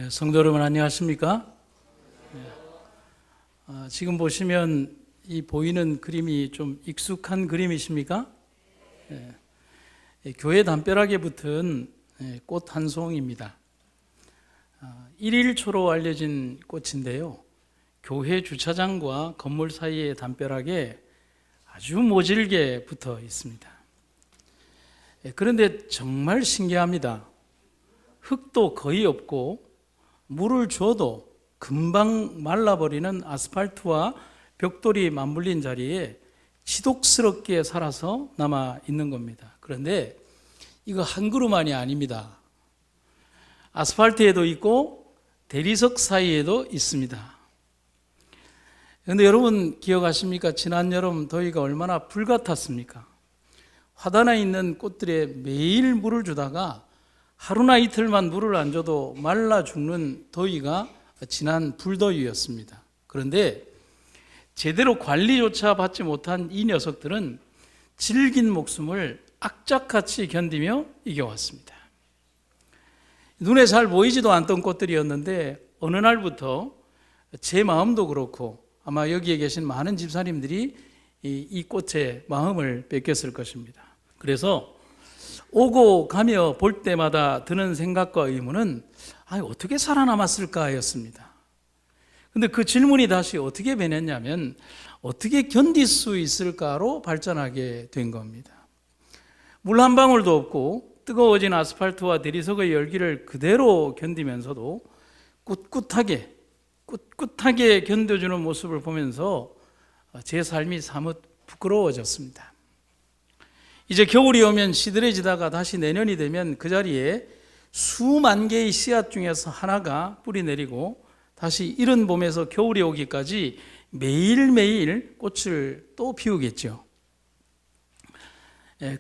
성도 여러분 안녕하십니까? 지금 보시면 이 보이는 그림이 좀 익숙한 그림이십니까? 교회 담벼락에 붙은 꽃 한 송입니다. 일일초로 알려진 꽃인데요. 교회 주차장과 건물 사이의 담벼락에 아주 모질게 붙어 있습니다. 그런데 정말 신기합니다. 흙도 거의 없고 물을 줘도 금방 말라버리는 아스팔트와 벽돌이 맞물린 자리에 지독스럽게 살아서 남아 있는 겁니다. 그런데 이거 한 그루만이 아닙니다. 아스팔트에도 있고 대리석 사이에도 있습니다. 그런데 여러분 기억하십니까? 지난 여름 더위가 얼마나 불같았습니까? 화단에 있는 꽃들에 매일 물을 주다가 하루나 이틀만 물을 안 줘도 말라 죽는 더위가 지난 불더위였습니다. 그런데 제대로 관리조차 받지 못한 이 녀석들은 질긴 목숨을 악착같이 견디며 이겨왔습니다. 눈에 잘 보이지도 않던 꽃들이었는데 어느 날부터 제 마음도 그렇고 아마 여기에 계신 많은 집사님들이 이 꽃에 마음을 뺏겼을 것입니다. 그래서 오고 가며 볼 때마다 드는 생각과 의문은 어떻게 살아남았을까 였습니다. 그런데 그 질문이 다시 어떻게 변했냐면 어떻게 견딜 수 있을까로 발전하게 된 겁니다. 물 한 방울도 없고 뜨거워진 아스팔트와 대리석의 열기를 그대로 견디면서도 꿋꿋하게 견뎌주는 모습을 보면서 제 삶이 사뭇 부끄러워졌습니다. 이제 겨울이 오면 시들해지다가 다시 내년이 되면 그 자리에 수만 개의 씨앗 중에서 하나가 뿌리 내리고 다시 이른 봄에서 겨울이 오기까지 매일매일 꽃을 또 피우겠죠.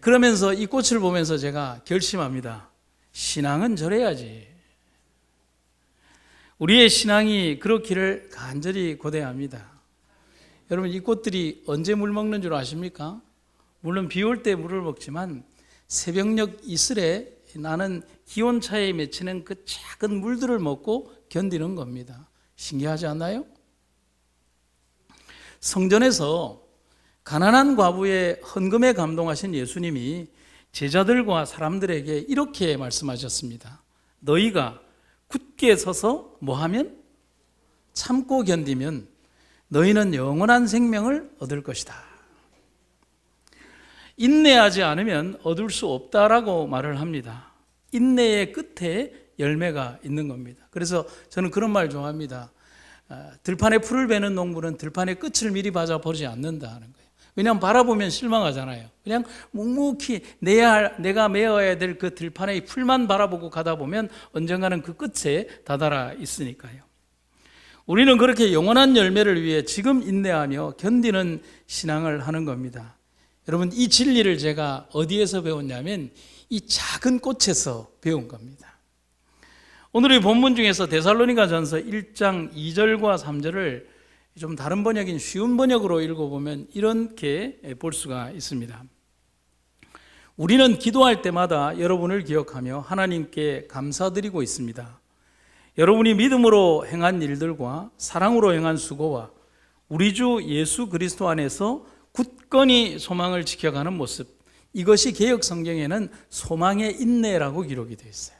그러면서 이 꽃을 보면서 제가 결심합니다. 신앙은 저래야지. 우리의 신앙이 그렇기를 간절히 고대합니다. 여러분 이 꽃들이 언제 물 먹는 줄 아십니까? 물론 비 올 때 물을 먹지만 새벽녘 이슬에 나는 기온차에 맺히는 그 작은 물들을 먹고 견디는 겁니다. 신기하지 않나요? 성전에서 가난한 과부의 헌금에 감동하신 예수님이 제자들과 사람들에게 이렇게 말씀하셨습니다. 너희가 굳게 서서 뭐하면? 참고 견디면 너희는 영원한 생명을 얻을 것이다. 인내하지 않으면 얻을 수 없다라고 말을 합니다. 인내의 끝에 열매가 있는 겁니다. 그래서 저는 그런 말 좋아합니다. 들판에 풀을 베는 농부는 들판의 끝을 미리 보지 않는다는 거예요. 왜냐하면 바라보면 실망하잖아요. 그냥 묵묵히 내가 메어야 될 그 들판의 풀만 바라보고 가다 보면 언젠가는 그 끝에 다다라 있으니까요. 우리는 그렇게 영원한 열매를 위해 지금 인내하며 견디는 신앙을 하는 겁니다. 여러분 이 진리를 제가 어디에서 배웠냐면 이 작은 꽃에서 배운 겁니다. 오늘의 본문 중에서 데살로니가전서 1장 2절과 3절을 좀 다른 번역인 쉬운 번역으로 읽어보면 이렇게 볼 수가 있습니다. 우리는 기도할 때마다 여러분을 기억하며 하나님께 감사드리고 있습니다. 여러분이 믿음으로 행한 일들과 사랑으로 행한 수고와 우리 주 예수 그리스도 안에서 굳건히 소망을 지켜가는 모습, 이것이 개역 성경에는 소망의 인내라고 기록이 되어 있어요.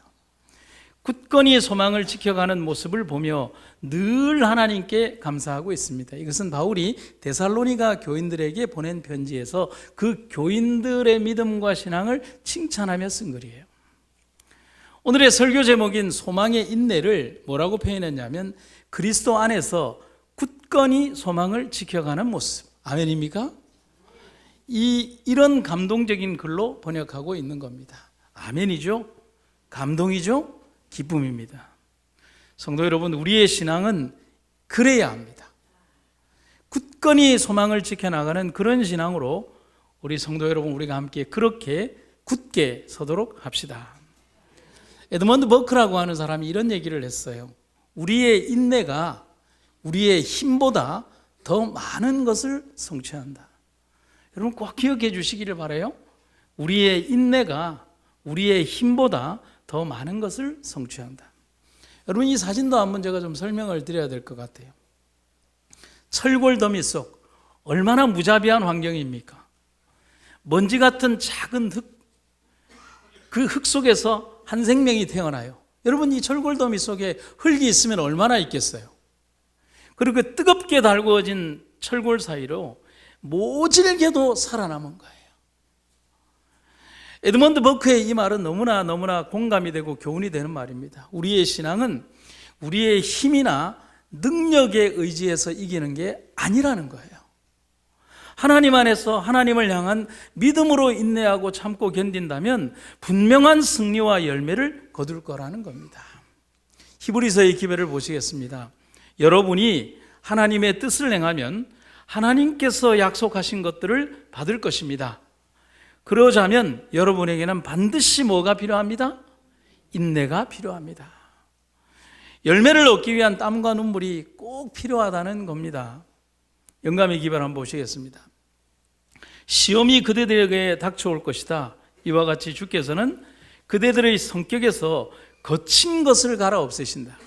굳건히 소망을 지켜가는 모습을 보며 늘 하나님께 감사하고 있습니다. 이것은 바울이 데살로니가 교인들에게 보낸 편지에서 그 교인들의 믿음과 신앙을 칭찬하며 쓴 글이에요. 오늘의 설교 제목인 소망의 인내를 뭐라고 표현했냐면 그리스도 안에서 굳건히 소망을 지켜가는 모습. 아멘입니까? 이런 감동적인 글로 번역하고 있는 겁니다. 아멘이죠? 감동이죠? 기쁨입니다. 성도 여러분, 우리의 신앙은 그래야 합니다. 굳건히 소망을 지켜나가는 그런 신앙으로 우리 성도 여러분, 우리가 함께 그렇게 굳게 서도록 합시다. 에드먼드 버크라고 하는 사람이 이런 얘기를 했어요. 우리의 인내가 우리의 힘보다 더 많은 것을 성취한다. 여러분 꼭 기억해 주시기를 바라요. 우리의 인내가 우리의 힘보다 더 많은 것을 성취한다. 여러분, 이 사진도 한번 제가 좀 설명을 드려야 될 것 같아요. 철골 더미 속 얼마나 무자비한 환경입니까? 먼지 같은 작은 흙, 그 흙 속에서 한 생명이 태어나요. 여러분, 이 철골 더미 속에 흙이 있으면 얼마나 있겠어요? 그리고 그 뜨겁게 달구어진 철골 사이로 모질게도 살아남은 거예요. 에드먼드 버크의 이 말은 너무나 공감이 되고 교훈이 되는 말입니다. 우리의 신앙은 우리의 힘이나 능력에 의지해서 이기는 게 아니라는 거예요. 하나님 안에서 하나님을 향한 믿음으로 인내하고 참고 견딘다면 분명한 승리와 열매를 거둘 거라는 겁니다. 히브리서의 기별을 보시겠습니다. 여러분이 하나님의 뜻을 행하면 하나님께서 약속하신 것들을 받을 것입니다. 그러자면 여러분에게는 반드시 뭐가 필요합니다? 인내가 필요합니다. 열매를 얻기 위한 땀과 눈물이 꼭 필요하다는 겁니다. 영감의 기별 한번 보시겠습니다. 시험이 그대들에게 닥쳐올 것이다. 이와 같이 주께서는 그대들의 성격에서 거친 것을 갈아 없애신다.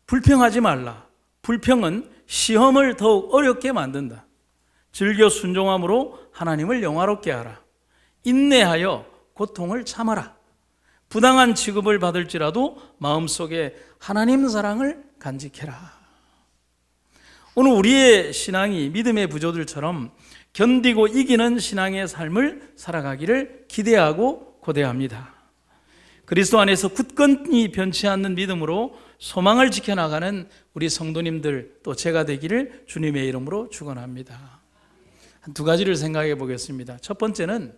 불평하지 말라. 불평은 시험을 더욱 어렵게 만든다. 즐겨 순종함으로 하나님을 영화롭게 하라. 인내하여 고통을 참아라. 부당한 취급을 받을지라도 마음속에 하나님 사랑을 간직해라. 오늘 우리의 신앙이 믿음의 부조들처럼 견디고 이기는 신앙의 삶을 살아가기를 기대하고 고대합니다. 그리스도 안에서 굳건히 변치 않는 믿음으로 소망을 지켜나가는 우리 성도님들, 또 제가 되기를 주님의 이름으로 축원합니다. 한 두 가지를 생각해 보겠습니다. 첫 번째는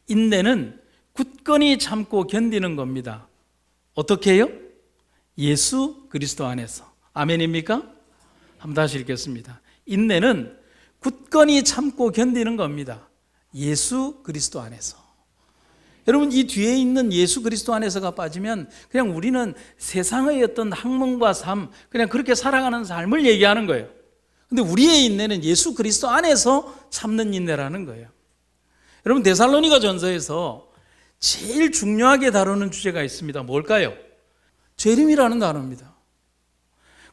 인내는 굳건히 참고 견디는 겁니다. 어떻게 해요? 예수 그리스도 안에서. 아멘입니까? 한번 다시 읽겠습니다. 인내는 굳건히 참고 견디는 겁니다. 예수 그리스도 안에서. 여러분, 이 뒤에 있는 예수 그리스도 안에서가 빠지면 그냥 우리는 세상의 어떤 학문과 삶, 그냥 그렇게 살아가는 삶을 얘기하는 거예요. 근데 우리의 인내는 예수 그리스도 안에서 참는 인내라는 거예요. 여러분, 데살로니가 전서에서 제일 중요하게 다루는 주제가 있습니다. 뭘까요? 재림이라는 단어입니다.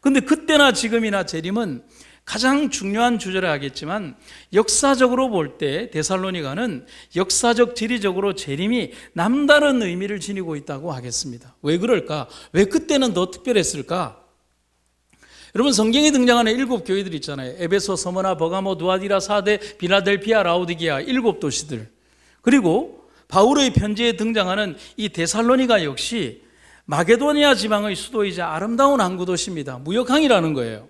근데 그때나 지금이나 재림은 가장 중요한 주제라 하겠지만 역사적으로 볼 때 데살로니가는 역사적 지리적으로 재림이 남다른 의미를 지니고 있다고 하겠습니다. 왜 그럴까? 왜 그때는 더 특별했을까? 여러분, 성경에 등장하는 7 교회들 있잖아요. 에베소, 서머나, 버가모, 두아디라, 사데, 빌라델피아, 라오디게아 7 도시들. 그리고 바울의 편지에 등장하는 이 데살로니가 역시 마게도니아 지방의 수도이자 아름다운 항구 도시입니다. 무역항이라는 거예요.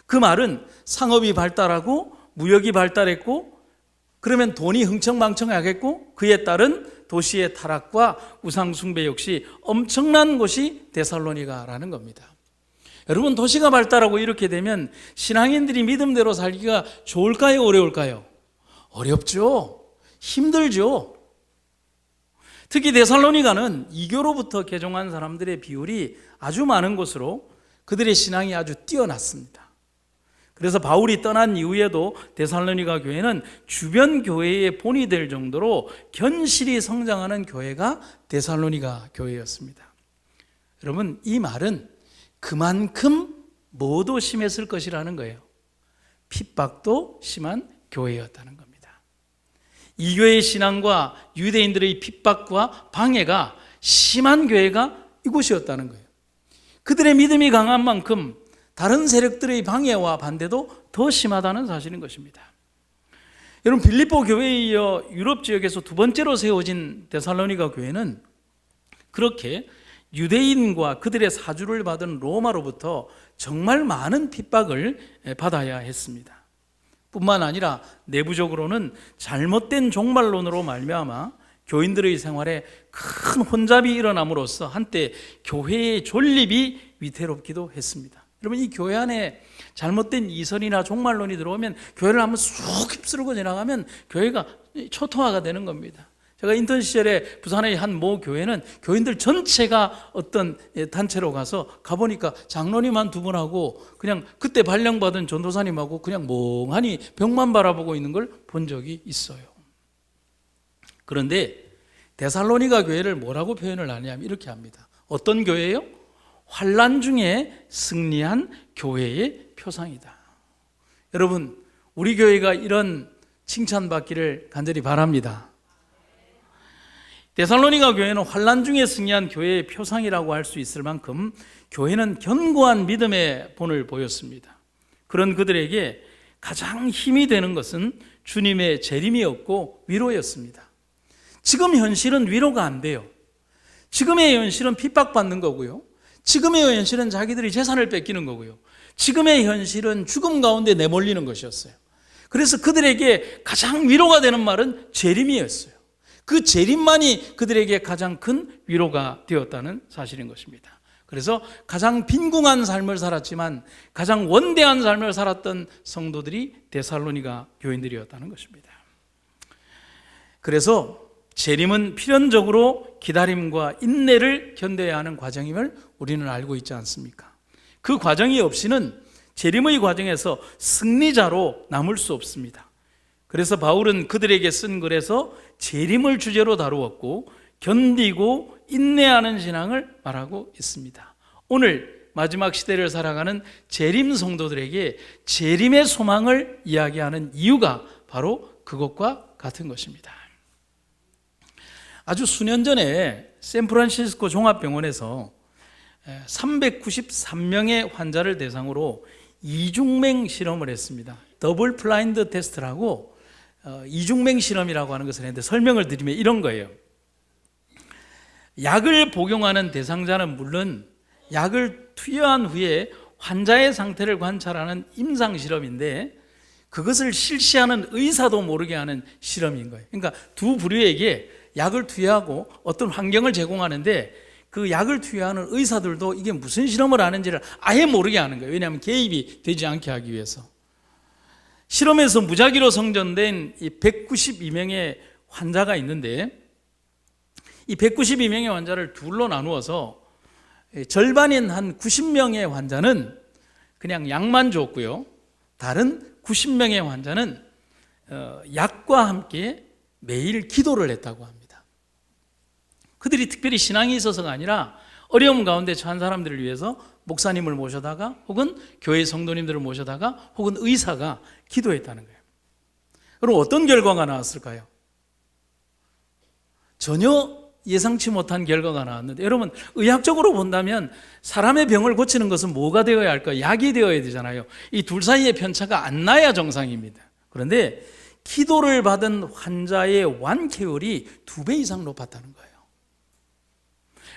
그 말은 상업이 발달하고 무역이 발달했고, 그러면 돈이 흥청망청하겠고, 그에 따른 도시의 타락과 우상숭배 역시 엄청난 곳이 데살로니가라는 겁니다. 여러분, 도시가 발달하고 이렇게 되면 신앙인들이 믿음대로 살기가 좋을까요? 어려울까요? 어렵죠. 힘들죠. 특히 데살로니가는 이교로부터 개종한 사람들의 비율이 아주 많은 곳으로 그들의 신앙이 아주 뛰어났습니다. 그래서 바울이 떠난 이후에도 데살로니가 교회는 주변 교회의 본이 될 정도로 견실히 성장하는 교회가 데살로니가 교회였습니다. 여러분, 이 말은 그만큼 뭐도 심했을 것이라는 거예요. 핍박도 심한 교회였다는 겁니다. 이 교회의 신앙과 유대인들의 핍박과 방해가 심한 교회가 이곳이었다는 거예요. 그들의 믿음이 강한 만큼 다른 세력들의 방해와 반대도 더 심하다는 사실인 것입니다. 여러분, 빌립보 교회에 이어 유럽 지역에서 두 번째로 세워진 데살로니가 교회는 그렇게 유대인과 그들의 사주를 받은 로마로부터 정말 많은 핍박을 받아야 했습니다. 뿐만 아니라 내부적으로는 잘못된 종말론으로 말미암아 교인들의 생활에 큰 혼잡이 일어남으로써 한때 교회의 존립이 위태롭기도 했습니다. 여러분, 이 교회 안에 잘못된 이설이나 종말론이 들어오면 교회를 한번 쑥 휩쓸고 지나가면 교회가 초토화가 되는 겁니다. 제가 인턴 시절에 부산의 한 모 교회는 교인들 전체가 어떤 단체로 가보니까 장로님한 2분하고 그냥 그때 발령받은 전도사님하고 그냥 멍하니 벽만 바라보고 있는 걸 본 적이 있어요. 그런데 데살로니가 교회를 뭐라고 표현을 하냐면 이렇게 합니다. 어떤 교회예요? 환난 중에 승리한 교회의 표상이다. 여러분, 우리 교회가 이런 칭찬받기를 간절히 바랍니다. 데살로니가 교회는 환난 중에 승리한 교회의 표상이라고 할 수 있을 만큼 교회는 견고한 믿음의 본을 보였습니다. 그런 그들에게 가장 힘이 되는 것은 주님의 재림이었고 위로였습니다. 지금 현실은 위로가 안 돼요. 지금의 현실은 핍박받는 거고요. 지금의 현실은 자기들이 재산을 뺏기는 거고요. 지금의 현실은 죽음 가운데 내몰리는 것이었어요. 그래서 그들에게 가장 위로가 되는 말은 재림이었어요. 그 재림만이 그들에게 가장 큰 위로가 되었다는 사실인 것입니다. 그래서 가장 빈궁한 삶을 살았지만 가장 원대한 삶을 살았던 성도들이 데살로니가 교인들이었다는 것입니다. 그래서 재림은 필연적으로 기다림과 인내를 견뎌야 하는 과정임을 우리는 알고 있지 않습니까? 그 과정이 없이는 재림의 과정에서 승리자로 남을 수 없습니다. 그래서 바울은 그들에게 쓴 글에서 재림을 주제로 다루었고 견디고 인내하는 신앙을 말하고 있습니다. 오늘 마지막 시대를 살아가는 재림 성도들에게 재림의 소망을 이야기하는 이유가 바로 그것과 같은 것입니다. 아주 수년 전에 샌프란시스코 종합병원에서 393명의 환자를 대상으로 이중맹 실험을 했습니다. 더블 블라인드 테스트라고 이중맹 실험이라고 하는 것을 했는데 설명을 드리면 이런 거예요. 약을 복용하는 대상자는 물론 약을 투여한 후에 환자의 상태를 관찰하는 임상 실험인데 그것을 실시하는 의사도 모르게 하는 실험인 거예요. 그러니까 두 부류에게 약을 투여하고 어떤 환경을 제공하는데 그 약을 투여하는 의사들도 이게 무슨 실험을 하는지를 아예 모르게 하는 거예요. 왜냐하면 개입이 되지 않게 하기 위해서. 실험에서 무작위로 성전된 이 192명의 환자가 있는데 이 192명의 환자를 둘로 나누어서 절반인 한 90명의 환자는 그냥 약만 줬고요. 다른 90명의 환자는 약과 함께 매일 기도를 했다고 합니다. 그들이 특별히 신앙이 있어서가 아니라 어려움 가운데 처한 사람들을 위해서 목사님을 모셔다가 혹은 교회 성도님들을 모셔다가 혹은 의사가 기도했다는 거예요. 그럼 어떤 결과가 나왔을까요? 전혀 예상치 못한 결과가 나왔는데 여러분 의학적으로 본다면 사람의 병을 고치는 것은 뭐가 되어야 할까요? 약이 되어야 되잖아요. 이 둘 사이의 편차가 안 나야 정상입니다. 그런데 기도를 받은 환자의 완쾌율이 2배 이상 높았다는 거예요.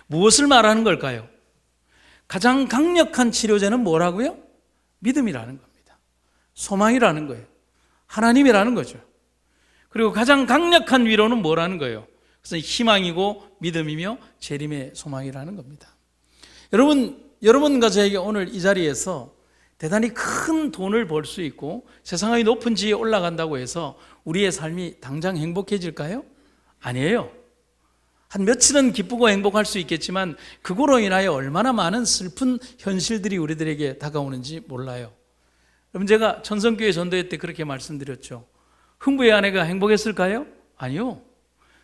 무엇을 말하는 걸까요? 가장 강력한 치료제는 뭐라고요? 믿음이라는 겁니다. 소망이라는 거예요. 하나님이라는 거죠. 그리고 가장 강력한 위로는 뭐라는 거예요? 그것은 희망이고 믿음이며 재림의 소망이라는 겁니다. 여러분과 저에게 오늘 이 자리에서 대단히 큰 돈을 벌 수 있고 세상의 높은 지위에 올라간다고 해서 우리의 삶이 당장 행복해질까요? 아니에요. 한 며칠은 기쁘고 행복할 수 있겠지만 그거로 인하여 얼마나 많은 슬픈 현실들이 우리들에게 다가오는지 몰라요. 여러분 제가 천성교회 전도회 때 그렇게 말씀드렸죠. 흥부의 아내가 행복했을까요? 아니요.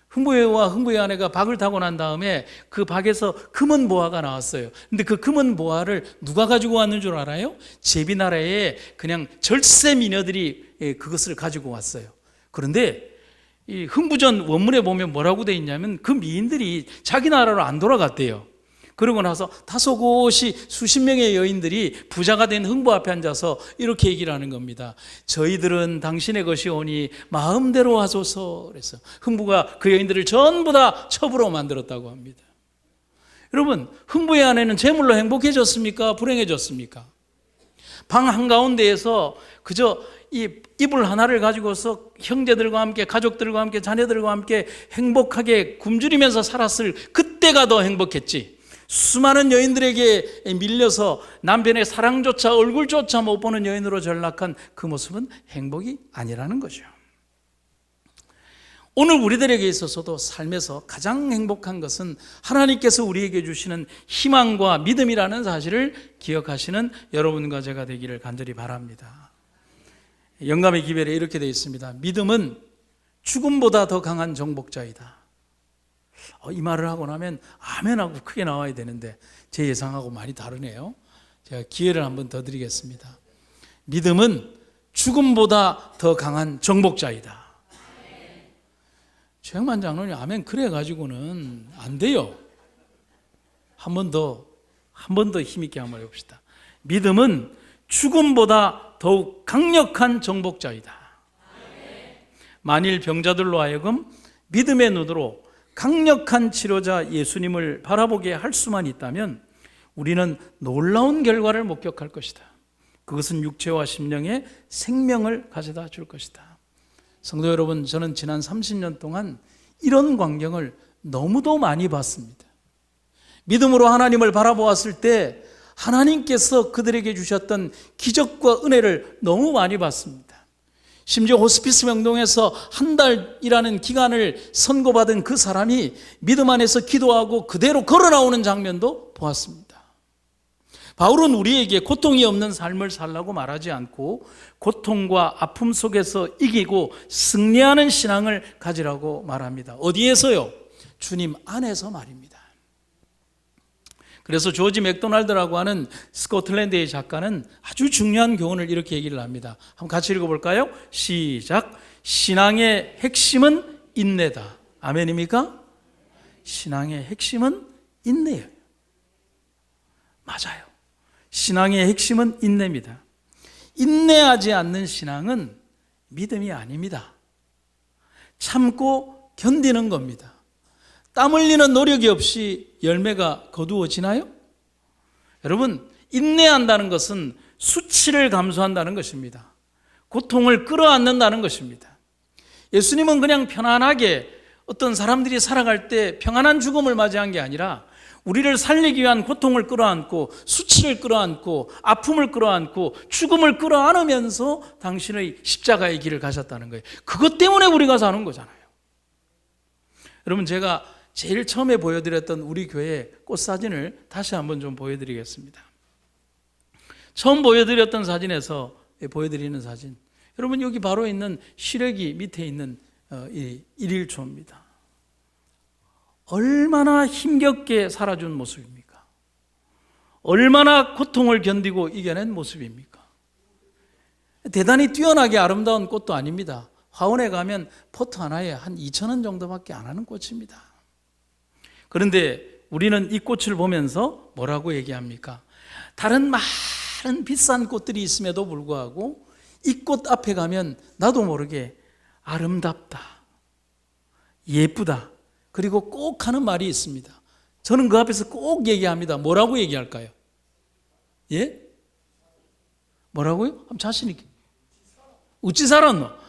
흥부와 흥부의 아내가 박을 타고 난 다음에 그 박에서 금은 보화가 나왔어요. 근데 그 금은 보화를 누가 가지고 왔는 줄 알아요? 제비나라의 그냥 절세 미녀들이 그것을 가지고 왔어요. 그런데 이 흥부전 원문에 보면 뭐라고 돼 있냐면 그 미인들이 자기 나라로 안 돌아갔대요. 그러고 나서 다소곳이 수십 명의 여인들이 부자가 된 흥부 앞에 앉아서 이렇게 얘기를 하는 겁니다. 저희들은 당신의 것이 오니 마음대로 하소서. 그래서 흥부가 그 여인들을 전부 다 첩으로 만들었다고 합니다. 여러분 흥부의 아내는 재물로 행복해졌습니까? 불행해졌습니까? 방 한가운데에서 그저 이 이불 하나를 가지고서 형제들과 함께 가족들과 함께 자녀들과 함께 행복하게 굶주리면서 살았을 그때가 더 행복했지. 수많은 여인들에게 밀려서 남편의 사랑조차 얼굴조차 못 보는 여인으로 전락한 그 모습은 행복이 아니라는 거죠. 오늘 우리들에게 있어서도 삶에서 가장 행복한 것은 하나님께서 우리에게 주시는 희망과 믿음이라는 사실을 기억하시는 여러분과 제가 되기를 간절히 바랍니다. 영감의 기별에 이렇게 되어 있습니다. 믿음은 죽음보다 더 강한 정복자이다. 이 말을 하고 나면 아멘하고 크게 나와야 되는데 제 예상하고 많이 다르네요. 제가 기회를 한번 더 드리겠습니다. 믿음은 죽음보다 더 강한 정복자이다. 최영만 장로님 아멘 그래 가지고는 안 돼요. 한 번 더 힘있게 한번 해봅시다. 믿음은 죽음보다 더욱 강력한 정복자이다. 만일 병자들로 하여금 믿음의 눈으로 강력한 치료자 예수님을 바라보게 할 수만 있다면 우리는 놀라운 결과를 목격할 것이다. 그것은 육체와 심령의 생명을 가져다 줄 것이다. 성도 여러분, 저는 지난 30년 동안 이런 광경을 너무도 많이 봤습니다. 믿음으로 하나님을 바라보았을 때 하나님께서 그들에게 주셨던 기적과 은혜를 너무 많이 봤습니다. 심지어 호스피스 명동에서 한 달이라는 기간을 선고받은 그 사람이 믿음 안에서 기도하고 그대로 걸어 나오는 장면도 보았습니다. 바울은 우리에게 고통이 없는 삶을 살라고 말하지 않고 고통과 아픔 속에서 이기고 승리하는 신앙을 가지라고 말합니다. 어디에서요? 주님 안에서 말입니다. 그래서 조지 맥도날드라고 하는 스코틀랜드의 작가는 아주 중요한 교훈을 이렇게 얘기를 합니다. 한번 같이 읽어볼까요? 시작. 신앙의 핵심은 인내다. 아멘입니까? 신앙의 핵심은 인내예요. 맞아요. 신앙의 핵심은 인내입니다. 인내하지 않는 신앙은 믿음이 아닙니다. 참고 견디는 겁니다. 땀 흘리는 노력이 없이 열매가 거두어지나요? 여러분, 인내한다는 것은 수치를 감수한다는 것입니다. 고통을 끌어안는다는 것입니다. 예수님은 그냥 편안하게 어떤 사람들이 살아갈 때 평안한 죽음을 맞이한 게 아니라 우리를 살리기 위한 고통을 끌어안고 수치를 끌어안고 아픔을 끌어안고 죽음을 끌어안으면서 당신의 십자가의 길을 가셨다는 거예요. 그것 때문에 우리가 사는 거잖아요. 여러분, 제가 제일 처음에 보여드렸던 우리 교회 꽃사진을 다시 한번 좀 보여드리겠습니다. 처음 보여드렸던 사진에서 보여드리는 사진, 여러분 여기 바로 있는 시래기 밑에 있는 이 일일초입니다. 얼마나 힘겹게 살아준 모습입니까? 얼마나 고통을 견디고 이겨낸 모습입니까? 대단히 뛰어나게 아름다운 꽃도 아닙니다. 화원에 가면 포트 하나에 한 2,000원 정도밖에 안 하는 꽃입니다. 그런데 우리는 이 꽃을 보면서 뭐라고 얘기합니까? 다른 많은 비싼 꽃들이 있음에도 불구하고 이 꽃 앞에 가면 나도 모르게 아름답다, 예쁘다, 그리고 꼭 하는 말이 있습니다. 저는 그 앞에서 꼭 얘기합니다. 뭐라고 얘기할까요? 예? 뭐라고요? 한번 자신 있게. 어찌 살았노?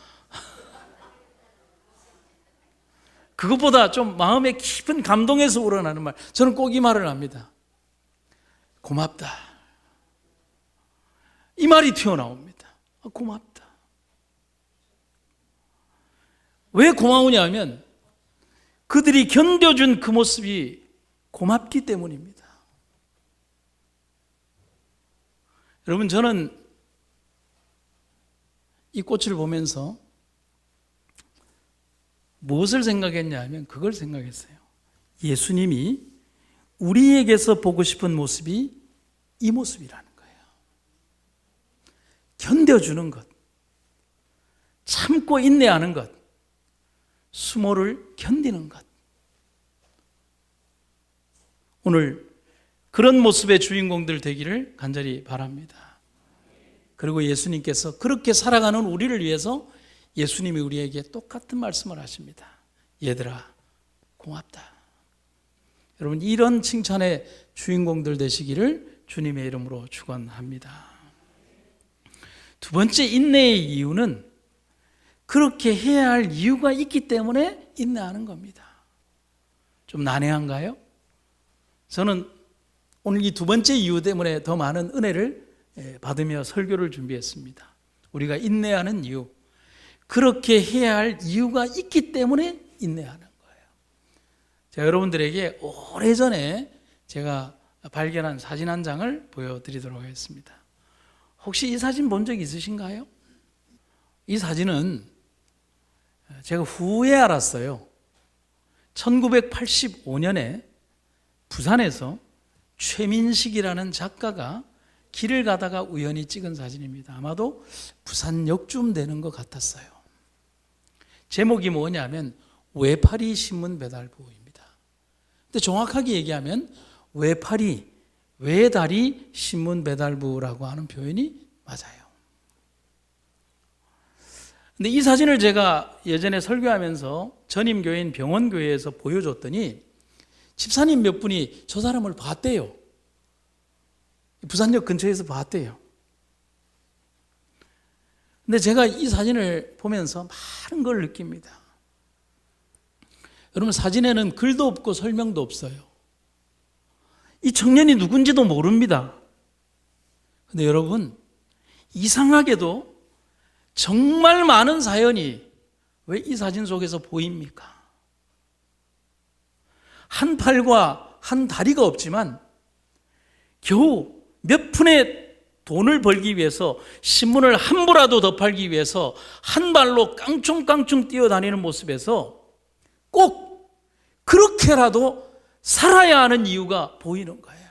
그것보다 좀 마음에 깊은 감동에서 우러나는 말, 저는 꼭 이 말을 합니다. 고맙다. 이 말이 튀어나옵니다. 고맙다. 왜 고마우냐 하면 그들이 견뎌준 그 모습이 고맙기 때문입니다. 여러분, 저는 이 꽃을 보면서 무엇을 생각했냐 하면 그걸 생각했어요. 예수님이 우리에게서 보고 싶은 모습이 이 모습이라는 거예요. 견뎌주는 것, 참고 인내하는 것, 수모를 견디는 것. 오늘 그런 모습의 주인공들 되기를 간절히 바랍니다. 그리고 예수님께서 그렇게 살아가는 우리를 위해서 예수님이 우리에게 똑같은 말씀을 하십니다. 얘들아, 고맙다. 여러분, 이런 칭찬의 주인공들 되시기를 주님의 이름으로 축원합니다. 두 번째 인내의 이유는 그렇게 해야 할 이유가 있기 때문에 인내하는 겁니다. 좀 난해한가요? 저는 오늘 이 두 번째 이유 때문에 더 많은 은혜를 받으며 설교를 준비했습니다. 우리가 인내하는 이유, 그렇게 해야 할 이유가 있기 때문에 인내하는 거예요. 제가 여러분들에게 오래전에 제가 발견한 사진 한 장을 보여드리도록 하겠습니다. 혹시 이 사진 본 적 있으신가요? 이 사진은 제가 후에 알았어요. 1985년에 부산에서 최민식이라는 작가가 길을 가다가 우연히 찍은 사진입니다. 아마도 부산역쯤 되는 것 같았어요. 제목이 뭐냐면 외파리 신문 배달부입니다. 근데 정확하게 얘기하면 외파리, 외다리 신문 배달부라고 하는 표현이 맞아요. 근데 이 사진을 제가 예전에 설교하면서 전임교회인 병원교회에서 보여줬더니 집사님 몇 분이 저 사람을 봤대요. 부산역 근처에서 봤대요. 근데 제가 이 사진을 보면서 많은 걸 느낍니다. 여러분, 사진에는 글도 없고 설명도 없어요. 이 청년이 누군지도 모릅니다. 근데 여러분, 이상하게도 정말 많은 사연이 왜 이 사진 속에서 보입니까? 한 팔과 한 다리가 없지만 겨우 몇 푼의 돈을 벌기 위해서, 신문을 한 부라도 더 팔기 위해서 한 발로 깡충깡충 뛰어다니는 모습에서 꼭 그렇게라도 살아야 하는 이유가 보이는 거예요.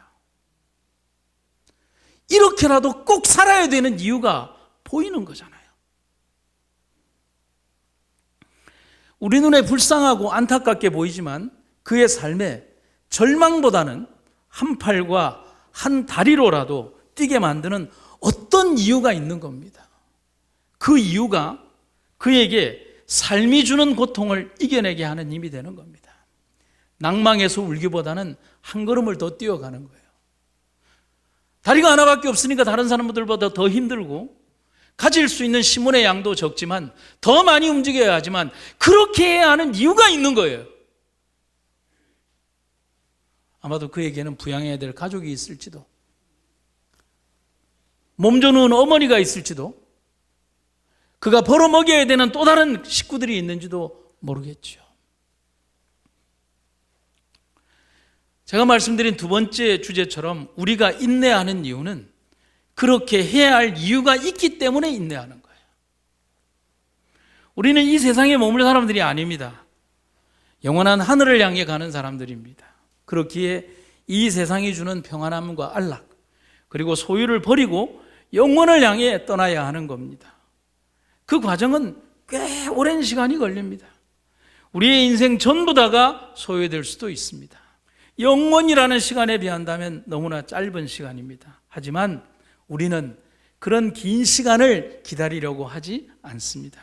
이렇게라도 꼭 살아야 되는 이유가 보이는 거잖아요. 우리 눈에 불쌍하고 안타깝게 보이지만 그의 삶에 절망보다는 한 팔과 한 다리로라도 뛰게 만드는 어떤 이유가 있는 겁니다. 그 이유가 그에게 삶이 주는 고통을 이겨내게 하는 힘이 되는 겁니다. 낭망에서 울기보다는 한 걸음을 더 뛰어가는 거예요. 다리가 하나밖에 없으니까 다른 사람들보다 더 힘들고, 가질 수 있는 신문의 양도 적지만 더 많이 움직여야 하지만 그렇게 해야 하는 이유가 있는 거예요. 아마도 그에게는 부양해야 될 가족이 있을지도, 몸져누운 어머니가 있을지도, 그가 벌어먹여야 되는 또 다른 식구들이 있는지도 모르겠죠. 제가 말씀드린 두 번째 주제처럼 우리가 인내하는 이유는 그렇게 해야 할 이유가 있기 때문에 인내하는 거예요. 우리는 이 세상에 머물 사람들이 아닙니다. 영원한 하늘을 향해 가는 사람들입니다. 그렇기에 이 세상이 주는 평안함과 안락, 그리고 소유를 버리고 영원을 향해 떠나야 하는 겁니다. 그 과정은 꽤 오랜 시간이 걸립니다. 우리의 인생 전부 다가 소요될 수도 있습니다. 영원이라는 시간에 비한다면 너무나 짧은 시간입니다. 하지만 우리는 그런 긴 시간을 기다리려고 하지 않습니다.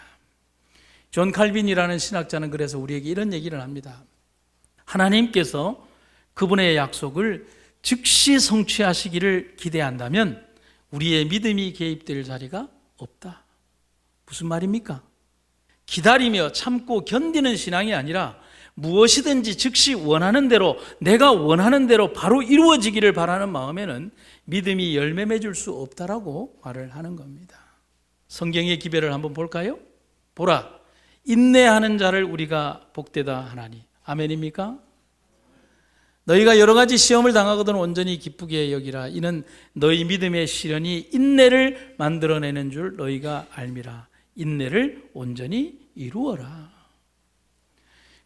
존 칼빈이라는 신학자는 그래서 우리에게 이런 얘기를 합니다. 하나님께서 그분의 약속을 즉시 성취하시기를 기대한다면 우리의 믿음이 개입될 자리가 없다. 무슨 말입니까? 기다리며 참고 견디는 신앙이 아니라 무엇이든지 즉시 원하는 대로, 내가 원하는 대로 바로 이루어지기를 바라는 마음에는 믿음이 열매 맺을 수 없다라고 말을 하는 겁니다. 성경의 기별을 한번 볼까요? 보라, 인내하는 자를 우리가 복되다 하나니. 아멘입니까? 너희가 여러 가지 시험을 당하거든 온전히 기쁘게 여기라. 이는 너희 믿음의 시련이 인내를 만들어내는 줄 너희가 알미라. 인내를 온전히 이루어라.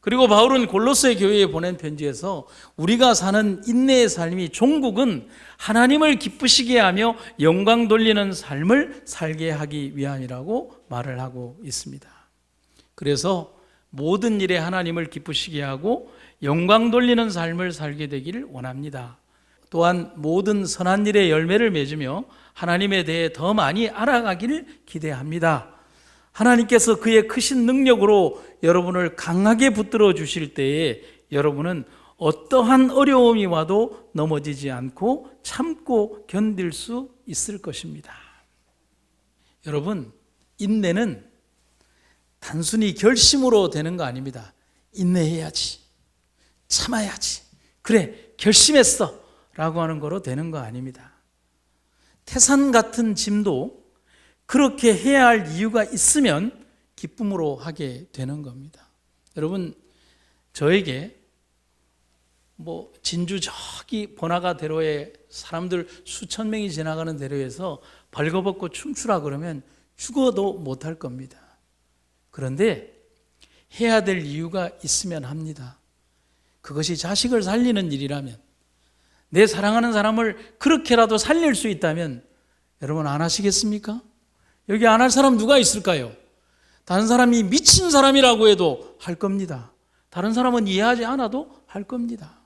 그리고 바울은 골로새 교회에 보낸 편지에서 우리가 사는 인내의 삶이 종국은 하나님을 기쁘시게 하며 영광 돌리는 삶을 살게 하기 위함이라고 말을 하고 있습니다. 그래서 모든 일에 하나님을 기쁘시게 하고 영광 돌리는 삶을 살게 되기를 원합니다. 또한 모든 선한 일에 열매를 맺으며 하나님에 대해 더 많이 알아가기를 기대합니다. 하나님께서 그의 크신 능력으로 여러분을 강하게 붙들어 주실 때에 여러분은 어떠한 어려움이 와도 넘어지지 않고 참고 견딜 수 있을 것입니다. 여러분, 인내는 단순히 결심으로 되는 거 아닙니다. 인내해야지, 참아야지, 그래 결심했어 라고 하는 거로 되는 거 아닙니다. 태산 같은 짐도 그렇게 해야 할 이유가 있으면 기쁨으로 하게 되는 겁니다. 여러분, 저에게 진주 저기 번화가 대로에 사람들 수천 명이 지나가는 대로에서 벌거벗고 춤추라 그러면 죽어도 못할 겁니다. 그런데 해야 될 이유가 있으면 합니다. 그것이 자식을 살리는 일이라면, 내 사랑하는 사람을 그렇게라도 살릴 수 있다면 여러분 안 하시겠습니까? 여기 안 할 사람 누가 있을까요? 다른 사람이 미친 사람이라고 해도 할 겁니다. 다른 사람은 이해하지 않아도 할 겁니다.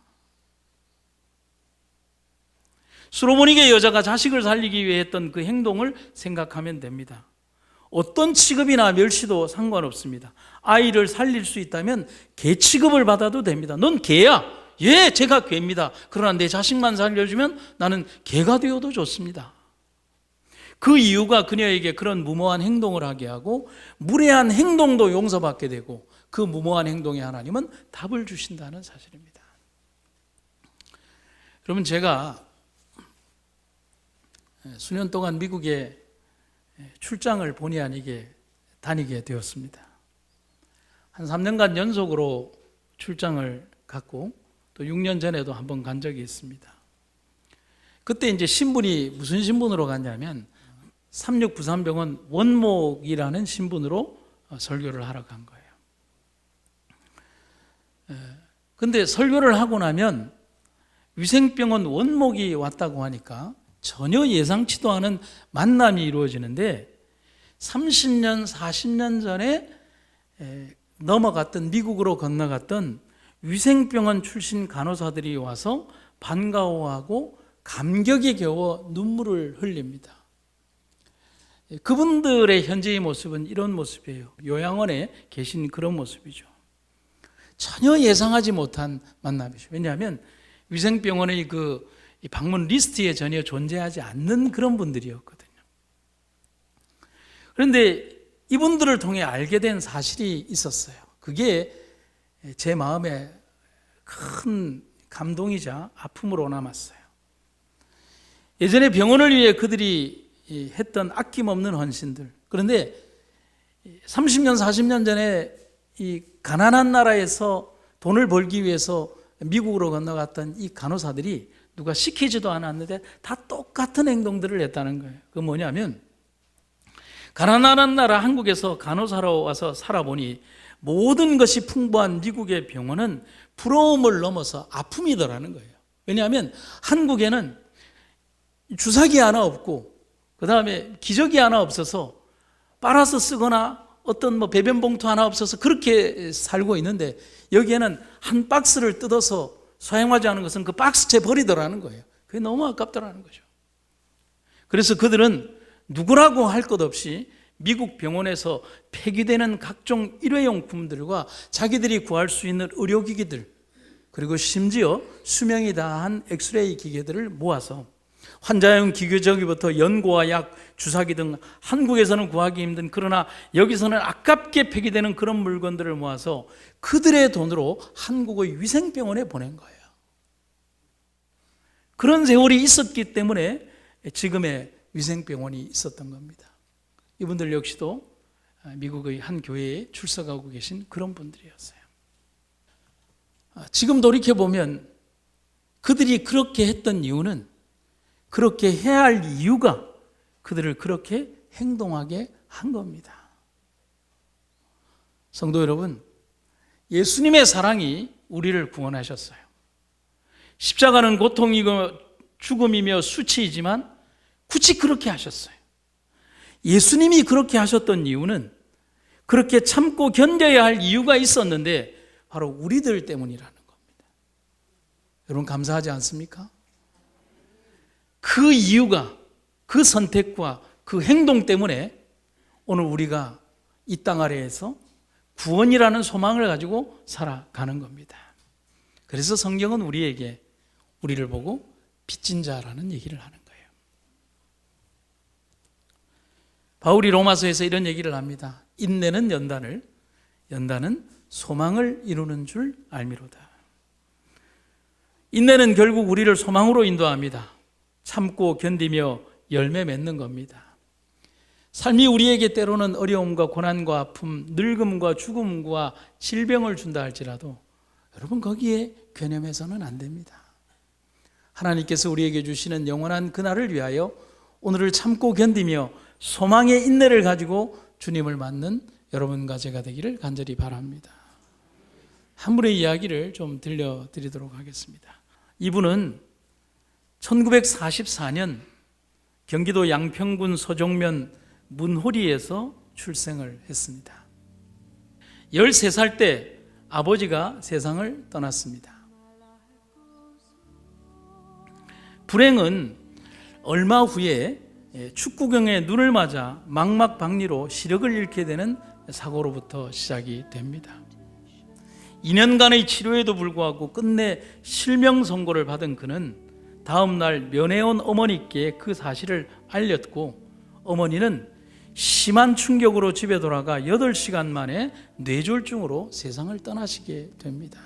솔로몬에게 여자가 자식을 살리기 위해 했던 그 행동을 생각하면 됩니다. 어떤 취급이나 멸시도 상관없습니다. 아이를 살릴 수 있다면 개 취급을 받아도 됩니다. 넌 개야. 예, 제가 개입니다. 그러나 내 자식만 살려주면 나는 개가 되어도 좋습니다. 그 이유가 그녀에게 그런 무모한 행동을 하게 하고 무례한 행동도 용서받게 되고 그 무모한 행동에 하나님은 답을 주신다는 사실입니다. 그러면 제가 수년 동안 미국에 출장을 본의 아니게 다니게 되었습니다. 한 3년간 연속으로 출장을 갔고 또 6년 전에도 한번 간 적이 있습니다. 그때 이제 신분이 무슨 신분으로 갔냐면 3693병원 원목이라는 신분으로 설교를 하러 간 거예요. 근데 설교를 하고 나면 위생병원 원목이 왔다고 하니까 전혀 예상치도 않은 만남이 이루어지는데 30년, 40년 전에 넘어갔던 미국으로 건너갔던 위생병원 출신 간호사들이 와서 반가워하고 감격에 겨워 눈물을 흘립니다. 그분들의 현재의 모습은 이런 모습이에요. 요양원에 계신 그런 모습이죠. 전혀 예상하지 못한 만남이죠. 왜냐하면 위생병원의 그 방문 리스트에 전혀 존재하지 않는 그런 분들이었거든요. 그런데 이분들을 통해 알게 된 사실이 있었어요. 그게 제 마음에 큰 감동이자 아픔으로 남았어요. 예전에 병원을 위해 그들이 했던 아낌없는 헌신들. 그런데 30년, 40년 전에 이 가난한 나라에서 돈을 벌기 위해서 미국으로 건너갔던 이 간호사들이 누가 시키지도 않았는데 다 똑같은 행동들을 했다는 거예요. 그건 뭐냐면 가난한 나라 한국에서 간호사로 와서 살아보니 모든 것이 풍부한 미국의 병원은 부러움을 넘어서 아픔이더라는 거예요. 왜냐하면 한국에는 주사기 하나 없고 그 다음에 기저귀 하나 없어서 빨아서 쓰거나 어떤 배변 봉투 하나 없어서 그렇게 살고 있는데 여기에는 한 박스를 뜯어서 사용하지 않은 것은 그 박스채 버리더라는 거예요. 그게 너무 아깝더라는 거죠. 그래서 그들은 누구라고 할 것 없이 미국 병원에서 폐기되는 각종 일회용품들과 자기들이 구할 수 있는 의료기기들 그리고 심지어 수명이 다한 엑스레이 기계들을 모아서 환자용 기교저기부터 연고와 약, 주사기 등 한국에서는 구하기 힘든 그러나 여기서는 아깝게 폐기되는 그런 물건들을 모아서 그들의 돈으로 한국의 위생병원에 보낸 거예요. 그런 세월이 있었기 때문에 지금의 위생병원이 있었던 겁니다. 이분들 역시도 미국의 한 교회에 출석하고 계신 그런 분들이었어요. 지금 돌이켜보면 그들이 그렇게 했던 이유는 그렇게 해야 할 이유가 그들을 그렇게 행동하게 한 겁니다. 성도 여러분, 예수님의 사랑이 우리를 구원하셨어요. 십자가는 고통이고 죽음이며 수치이지만 굳이 그렇게 하셨어요. 예수님이 그렇게 하셨던 이유는 그렇게 참고 견뎌야 할 이유가 있었는데 바로 우리들 때문이라는 겁니다. 여러분 감사하지 않습니까? 그 이유가 그 선택과 그 행동 때문에 오늘 우리가 이 땅 아래에서 구원이라는 소망을 가지고 살아가는 겁니다. 그래서 성경은 우리에게 우리를 보고 빚진 자라는 얘기를 하는 거예요. 바울이 로마서에서 이런 얘기를 합니다. 인내는 연단을, 연단은 소망을 이루는 줄 알미로다. 인내는 결국 우리를 소망으로 인도합니다. 참고 견디며 열매 맺는 겁니다. 삶이 우리에게 때로는 어려움과 고난과 아픔, 늙음과 죽음과 질병을 준다 할지라도 여러분 거기에 괴념해서는 안 됩니다. 하나님께서 우리에게 주시는 영원한 그날을 위하여 오늘을 참고 견디며 소망의 인내를 가지고 주님을 맞는 여러분과 제가 되기를 간절히 바랍니다. 한 분의 이야기를 좀 들려드리도록 하겠습니다. 이분은 1944년 경기도 양평군 서종면 문호리에서 출생을 했습니다. 13살 때 아버지가 세상을 떠났습니다. 불행은 얼마 후에 축구경에 눈을 맞아 망막박리로 시력을 잃게 되는 사고로부터 시작이 됩니다. 2년간의 치료에도 불구하고 끝내 실명 선고를 받은 그는 다음 날 면회온 어머니께 그 사실을 알렸고, 어머니는 심한 충격으로 집에 돌아가 8시간 만에 뇌졸중으로 세상을 떠나시게 됩니다.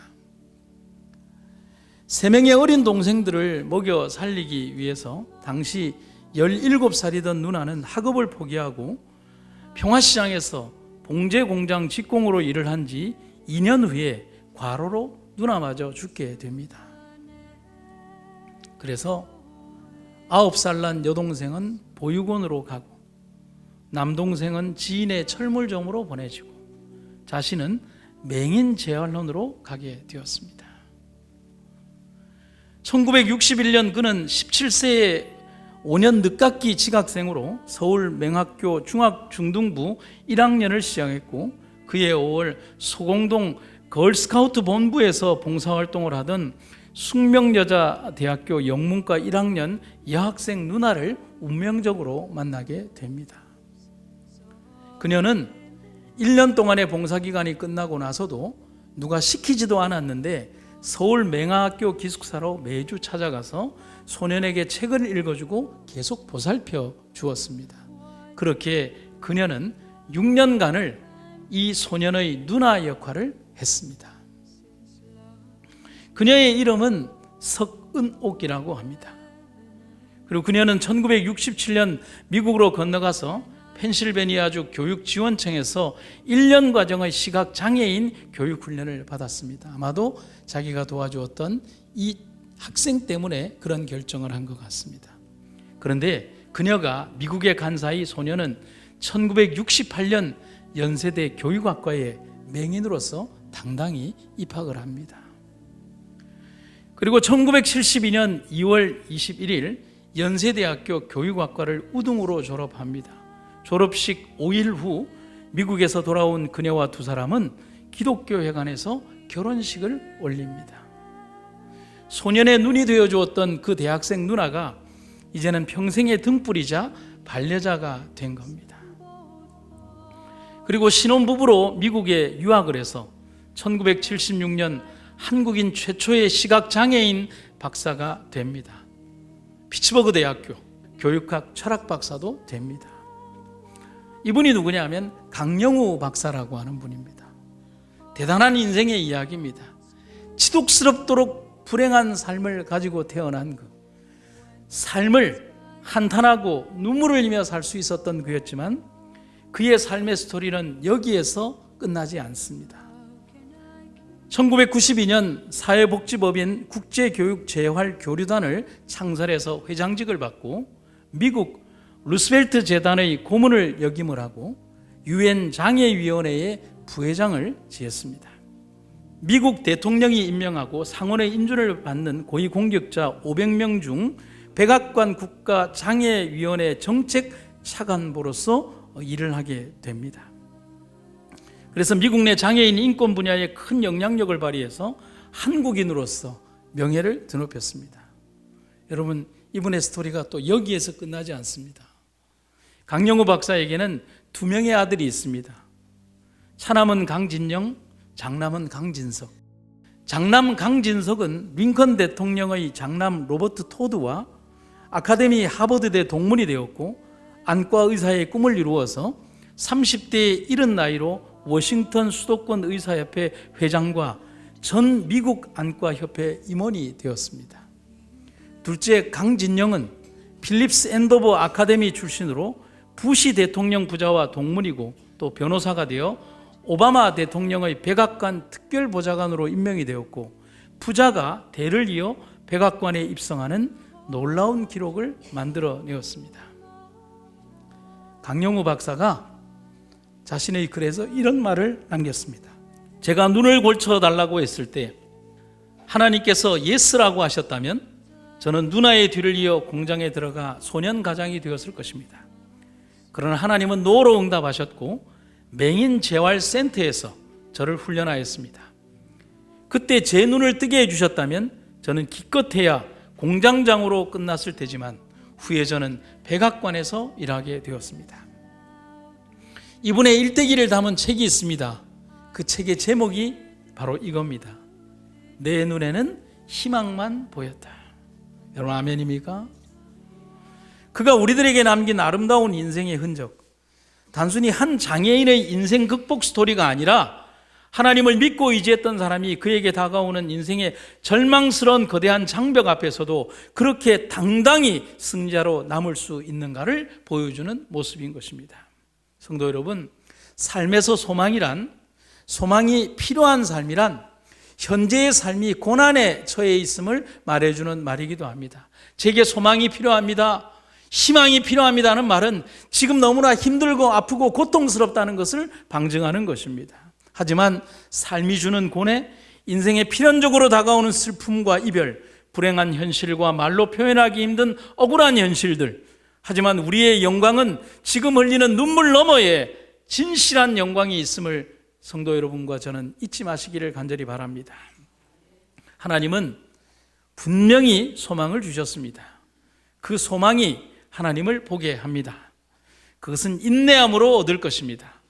3명의 어린 동생들을 먹여 살리기 위해서 당시 17살이던 누나는 학업을 포기하고 평화시장에서 봉제 공장 직공으로 일을 한 지 2년 후에 과로로 누나마저 죽게 됩니다. 그래서 9살 난 여동생은 보육원으로 가고 남동생은 지인의 철물점으로 보내지고 자신은 맹인 재활원으로 가게 되었습니다. 1961년 그는 17세에 5년 늦깎이 지각생으로 서울 맹학교 중학중등부 1학년을 시작했고, 그해 5월 소공동 걸스카우트 본부에서 봉사활동을 하던 숙명여자대학교 영문과 1학년 여학생 누나를 운명적으로 만나게 됩니다. 그녀는 1년 동안의 봉사기간이 끝나고 나서도 누가 시키지도 않았는데 서울 맹하학교 기숙사로 매주 찾아가서 소년에게 책을 읽어주고 계속 보살펴 주었습니다. 그렇게 그녀는 6년간을 이 소년의 누나 역할을 했습니다. 그녀의 이름은 석은옥이라고 합니다. 그리고 그녀는 1967년 미국으로 건너가서 펜실베니아주 교육지원청에서 1년 과정의 시각장애인 교육훈련을 받았습니다. 아마도 자기가 도와주었던 이 학생 때문에 그런 결정을 한 것 같습니다. 그런데 그녀가 미국에 간 사이 소녀는 1968년 연세대 교육학과에 맹인으로서 당당히 입학을 합니다. 그리고 1972년 2월 21일 연세대학교 교육학과를 우등으로 졸업합니다. 졸업식 5일 후 미국에서 돌아온 그녀와 두 사람은 기독교회관에서 결혼식을 올립니다. 소년의 눈이 되어주었던 그 대학생 누나가 이제는 평생의 등불이자 반려자가 된 겁니다. 그리고 신혼부부로 미국에 유학을 해서 1976년 한국인 최초의 시각장애인 박사가 됩니다. 피츠버그 대학교 교육학 철학 박사도 됩니다. 이분이 누구냐 하면 강영우 박사라고 하는 분입니다. 대단한 인생의 이야기입니다. 치독스럽도록 불행한 삶을 가지고 태어난 그 삶을 한탄하고 눈물을 흘리며 살 수 있었던 그였지만 그의 삶의 스토리는 여기에서 끝나지 않습니다. 1992년 사회복지법인 국제교육재활교류단을 창설해서 회장직을 받고 미국 루스벨트 재단의 고문을 역임을 하고 유엔 장애위원회의 부회장을 지었습니다. 미국 대통령이 임명하고 상원의 인준을 받는 고위공직자 500명 중 백악관 국가장애위원회 정책 차관보로서 일을 하게 됩니다. 그래서 미국 내 장애인 인권 분야에 큰 영향력을 발휘해서 한국인으로서 명예를 드높였습니다. 여러분, 이분의 스토리가 또 여기에서 끝나지 않습니다. 강영우 박사에게는 2명의 아들이 있습니다. 차남은 강진영, 장남은 강진석. 장남 강진석은 링컨 대통령의 장남 로버트 토드와 아카데미 하버드대 동문이 되었고 안과 의사의 꿈을 이루어서 30대에 이른 나이로 워싱턴 수도권 의사협회 회장과 전 미국 안과협회 임원이 되었습니다. 둘째 강진영은 필립스 앤도버 아카데미 출신으로 부시 대통령 부자와 동문이고 또 변호사가 되어 오바마 대통령의 백악관 특별보좌관으로 임명이 되었고 부자가 대를 이어 백악관에 입성하는 놀라운 기록을 만들어내었습니다. 강영우 박사가 자신의 글에서 이런 말을 남겼습니다. 제가 눈을 골쳐달라고 했을 때 하나님께서 예스라고 하셨다면 저는 누나의 뒤를 이어 공장에 들어가 소년 가장이 되었을 것입니다. 그러나 하나님은 노로 응답하셨고 맹인 재활센터에서 저를 훈련하였습니다. 그때 제 눈을 뜨게 해주셨다면 저는 기껏해야 공장장으로 끝났을 테지만 후에 저는 백악관에서 일하게 되었습니다. 이분의 일대기를 담은 책이 있습니다. 그 책의 제목이 바로 이겁니다. 내 눈에는 희망만 보였다. 여러분 아멘입니까? 그가 우리들에게 남긴 아름다운 인생의 흔적, 단순히 한 장애인의 인생 극복 스토리가 아니라 하나님을 믿고 의지했던 사람이 그에게 다가오는 인생의 절망스러운 거대한 장벽 앞에서도 그렇게 당당히 승자로 남을 수 있는가를 보여주는 모습인 것입니다. 성도 여러분, 삶에서 소망이 필요한 삶이란 현재의 삶이 고난에 처해 있음을 말해주는 말이기도 합니다. 제게 소망이 필요합니다, 희망이 필요합니다는 말은 지금 너무나 힘들고 아프고 고통스럽다는 것을 방증하는 것입니다. 하지만 삶이 주는 고뇌, 인생에 필연적으로 다가오는 슬픔과 이별, 불행한 현실과 말로 표현하기 힘든 억울한 현실들, 하지만 우리의 영광은 지금 흘리는 눈물 너머에 진실한 영광이 있음을 성도 여러분과 저는 잊지 마시기를 간절히 바랍니다. 하나님은 분명히 소망을 주셨습니다. 그 소망이 하나님을 보게 합니다. 그것은 인내함으로 얻을 것입니다.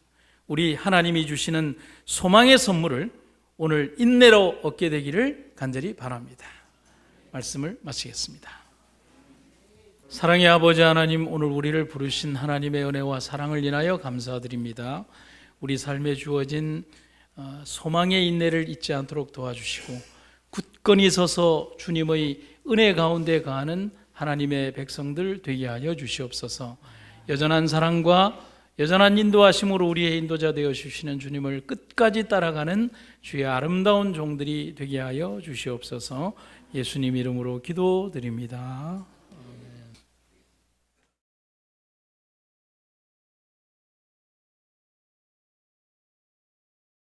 우리 하나님이 주시는 소망의 선물을 오늘 인내로 얻게 되기를 간절히 바랍니다. 말씀을 마치겠습니다. 사랑의 아버지 하나님, 오늘 우리를 부르신 하나님의 은혜와 사랑을 인하여 감사드립니다. 우리 삶에 주어진 소망의 인내를 잊지 않도록 도와주시고 굳건히 서서 주님의 은혜 가운데 거하는 하나님의 백성들 되게 하여 주시옵소서. 여전한 사랑과 여전한 인도하심으로 우리의 인도자 되어 주시는 주님을 끝까지 따라가는 주의 아름다운 종들이 되게 하여 주시옵소서. 예수님 이름으로 기도드립니다.